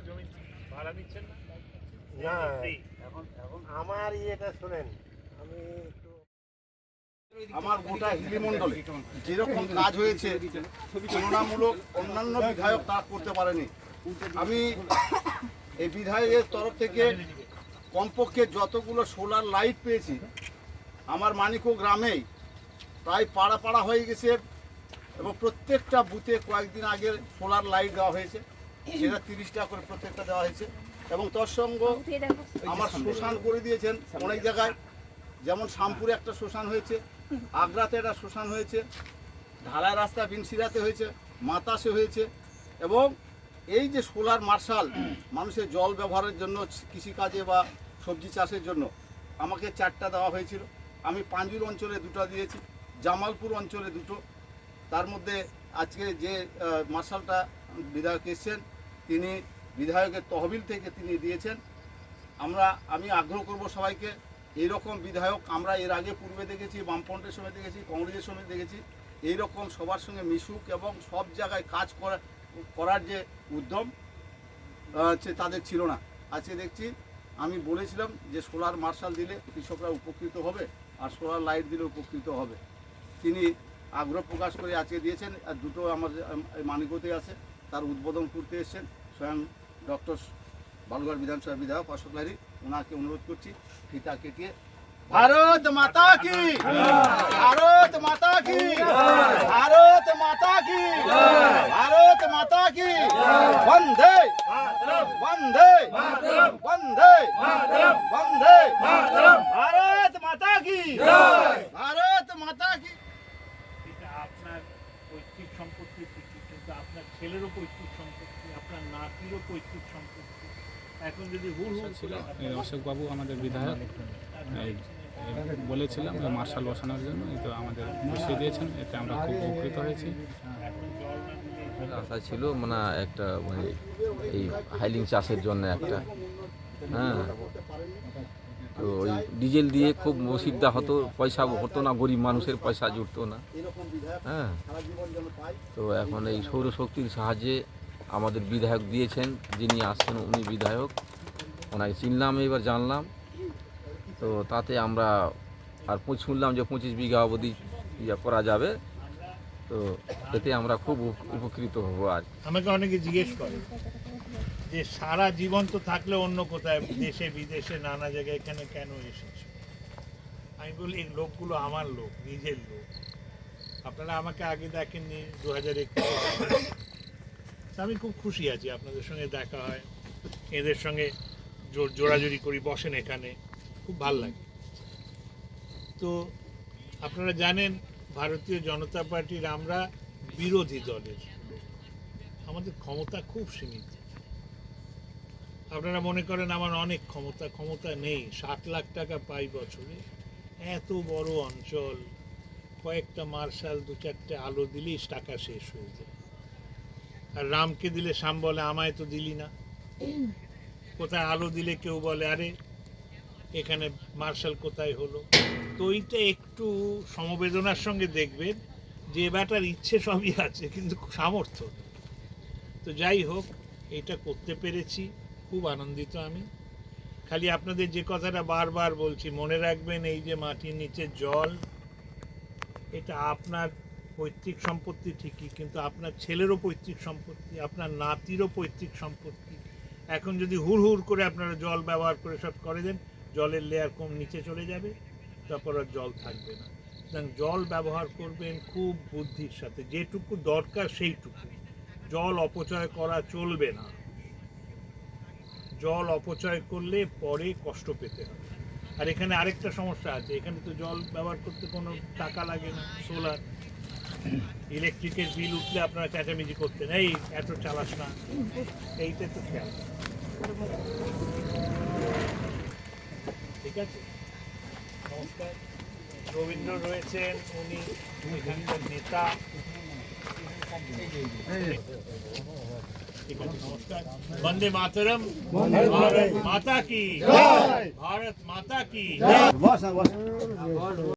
জমি ভাড়া নিচ্ছেন না? না এখন আমার ইয়েটা শোনেন, আমি একটু আমার গোটা হিলিমণ্ডলে যেরকম কাজ হয়েছে তুলনামূলক অন্যান্য বিধায়ক তা করতে পারেনি। আমি এই বিধায়কের তরফ থেকে কমপক্ষে যতগুলো সোলার লাইট পেয়েছি আমার মানিকো গ্রামেই প্রায় পাড়া পাড়া হয়ে গেছে এবং প্রত্যেকটা বুথে কয়েকদিন আগে সোলার লাইট দেওয়া হয়েছে, সেটা 30 টাকা করে প্রত্যেকটা দেওয়া হয়েছে। এবং তার সঙ্গে আমার শ্মশান করে দিয়েছেন অনেক জায়গায়, যেমন শামপুরে একটা শ্মশান হয়েছে, আগ্রাতে একটা শ্মশান হয়েছে, ঢালাই রাস্তা বিনসিরাতে হয়েছে, মাতাসে হয়েছে। এবং এই যে সোলার মার্শাল মানুষের জল ব্যবহারের জন্য, কৃষিকাজে বা সবজি চাষের জন্য আমাকে 4টা দেওয়া হয়েছিল। আমি পাঞ্জুর অঞ্চলে 2টা দিয়েছি, জামালপুর অঞ্চলে 2টো। তার মধ্যে আজকে যে মার্শালটা বিধায়ক এসছেন তিনি বিধায়কের তহবিল থেকে তিনি দিয়েছেন। আমি আগ্রহ করব সবাইকে, এইরকম বিধায়ক আমরা এর আগে পূর্বে দেখেছি, বামফ্রন্টের সময় দেখেছি, কংগ্রেসের সময় দেখেছি, এইরকম সবার সঙ্গে মিশুক এবং সব জায়গায় কাজ করার যে উদ্যম তাদের ছিল না। আজকে দেখছি, আমি বলেছিলাম যে সোলার মার্শাল দিলে কৃষকরা উপকৃত হবে আর সোলার লাইট দিলে উপকৃত হবে। তিনি আগ্রহ প্রকাশ করে আজকে দিয়েছেন। আর 2টো আমার মানিকোতে আছে, তার উদ্বোধন করতে এসেছেন স্বয়ং ডক্টর বালুঘাট বিধানসভার বিধায়ক অশোক লাহিড়ী। ওনাকে অনুরোধ করছি ফিতা কেটিয়ে ভারত মাতা কি, ভারত মাতা কি, ভারত মাতা কি, ভারত মাতা কি, বন্দে বন্দে বন্দে বন্দে, ভারত মাতা কি, ভারত মাতা কি। এটা আপনার পৈতৃক সম্পত্তি ঠিকই, কিন্তু আপনার ছেলেরও পৈতৃক সম্পত্তি, আপনার নাতিরও পৈতৃক সম্পত্তি। এখন যদি হুড় হুড় করে অশোকবাবু আমাদের বিধায়ক বলেছিলাম মার্শাল বসানোর জন্য, তো আমাদের বসিয়ে দিয়েছেন, এতে আমরা খুব উপকৃত হয়েছি। আশা ছিল মানে একটা মানে এই হাইলিং চাষের জন্য একটা, হ্যাঁ, তো ওই ডিজেল দিয়ে খুব অসুবিধা হতো, পয়সা হতো না, গরিব মানুষের পয়সা জুটতো না, হ্যাঁ। তো এখন এই সৌরশক্তির সাহায্যে আমাদের বিধায়ক দিয়েছেন, যিনি আসছেন উনি বিধায়ক, ওনাকে চিনলাম, এবার জানলাম। তো তাতে আমরা আর শুনলাম যে 25 বিঘা অবধি করা যাবে, তো এতে আমরা খুব উপকৃত হব। আর আমাকে অনেকে জিজ্ঞেস করে যে সারা জীবন তো থাকলে অন্য কোথায়, দেশে বিদেশে নানা জায়গায়, এখানে কেন এসেছো? আমি বলি এই লোকগুলো আমার লোক, নিজের লোক। আপনারা আমাকে আগে দেখেননি, 2021 আমি খুব খুশি আছি, আপনাদের সঙ্গে দেখা হয়, এদের সঙ্গে জোড়াজুড়ি করি, বসেন এখানে, খুব ভাল লাগে। তো আপনারা জানেন ভারতীয় জনতা পার্টির আমরা বিরোধী দলের লোক, আমাদের ক্ষমতা খুব সীমিত। আপনারা মনে করেন আমার অনেক ক্ষমতা নেই। 7 লাখ টাকা পাই বছরে, এত বড় অঞ্চল, কয়েকটা মার্শাল 2-4টে আলো দিলেই টাকা শেষ হয়ে যায়। আর রামকে দিলে শ্যাম বলে আমায় তো দিলি না। কোথায় আলো দিলে কেউ বলে আরে এখানে মার্শাল কোথায় হলো। তো এইটা একটু সমবেদনার সঙ্গে দেখবেন যে ব্যাটার ইচ্ছে সবই আছে কিন্তু সামর্থ্য। তো যাই হোক, এটা করতে পেরেছি, খুব আনন্দিত আমি। খালি আপনাদের যে কথাটা বারবার বলছি, মনে রাখবেন এই যে মাটির নিচে জল, এটা আপনার পৈতৃক সম্পত্তি ঠিকই, কিন্তু আপনার ছেলেরও পৈতৃক সম্পত্তি, আপনার নাতিরও পৈতৃক সম্পত্তি। এখন যদি হুড় হুড় করে আপনারা জল ব্যবহার করে সব করে দেন, জলের লেয়ার কম নিচে চলে যাবে, তারপর আর জল থাকবে না। সুতরাং জল ব্যবহার করবেন খুব বুদ্ধির সাথে, যেটুকু দরকার সেইটুকু। জল অপচয় করা চলবে না, জল অপচয় করলে পরে কষ্ট পেতে হবে। আর এখানে আরেকটা সমস্যা আছে, এখানে তো জল ব্যবহার করতে কোনো টাকা লাগে না, সোলার। ইলেকট্রিকের বিল উঠলে আপনারা চেঁচামেচি করতেন, এই এত চালাস না, এইটা তো খেয়াল। ঠিক আছে, নমস্কার। রবীন্দ্র রয়েছেন, উনি এখানকার নেতা। ঠিক আছে, নমস্কার। বন্দে মাতরম, ভারত মাতা কি, ভারত মাতা কি।